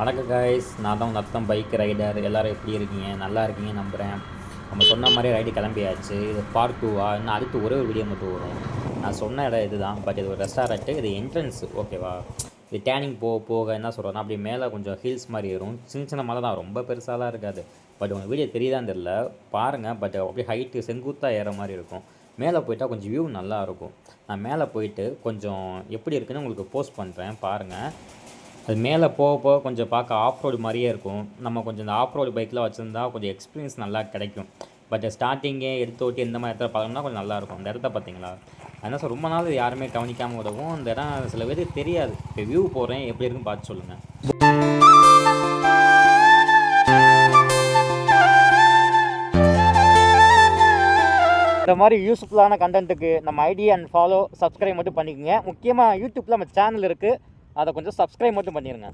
வணக்கம் காய்ஸ், நான் தான் உங்கள் அத்தம் பைக் ரைடர். எல்லோரும் எப்படி இருக்கீங்க? நல்லா இருக்கீங்க நம்புகிறேன். நம்ம சொன்ன மாதிரி ரைடு கிளம்பியாச்சு. இது பார்ட் 2வா? இன்னும் அடுத்து ஒரே ஒரு வீடியோ மட்டும் வரும். நான் சொன்ன இடம் இது தான், பட் இது ஒரு ரெஸ்டாரண்ட்டு. இது என்ட்ரன்ஸு, ஓகேவா? இது டேனிங் போக என்ன சொல்கிறேன்னா, அப்படியே மேலே கொஞ்சம் ஹில்ஸ் மாதிரி ஏறும். சின்ன சின்ன மலை தான், ரொம்ப பெருசாலாம் இருக்காது. பட் உங்கள் வீடியோ தெரியுதான்னு தெரியல, பாருங்கள். பட் அப்படியே ஹைட்டு செங்குத்தாக ஏற மாதிரி இருக்கும். மேலே போயிட்டால் கொஞ்சம் வியூ நல்லாயிருக்கும். நான் மேலே போயிட்டு கொஞ்சம் எப்படி இருக்குன்னு உங்களுக்கு போஸ்ட் பண்ணுறேன், பாருங்கள். அது மேலே போக போக கொஞ்சம் பார்க்க ஆஃப் ரோடு மாதிரியே இருக்கும். நம்ம கொஞ்சம் இந்த ஆஃப் ரோடு பைக்கில் வச்சுருந்தா கொஞ்சம் எக்ஸ்பீரியன்ஸ் நல்லா கிடைக்கும். பட் ஸ்டார்டிங்கே எடுத்து ஓட்டி இந்த மாதிரி இடத்துல பார்த்தோம்னா கொஞ்சம் நல்லாயிருக்கும். இந்த இடத்த பார்த்தீங்களா? அதனால் சார் ரொம்ப நாள் யாருமே கவனிக்காமல் விடவும் இந்த இடம் சில பேருக்கு தெரியாது. இப்போ வியூ போகிறேன், எப்படி இருக்குன்னு பார்த்து சொல்லுங்கள். இந்த மாதிரி யூஸ்ஃபுல்லான கண்டென்ட்டுக்கு நம்ம ஐடி அண்ட் ஃபாலோ சப்ஸ்கிரைப் மட்டும் பண்ணிக்கோங்க. முக்கியமாக யூடியூப்பில் நம்ம சேனல் இருக்குது, அதை கொஞ்சம் சப்ஸ்கிரைப் மட்டும் பண்ணிடுங்க.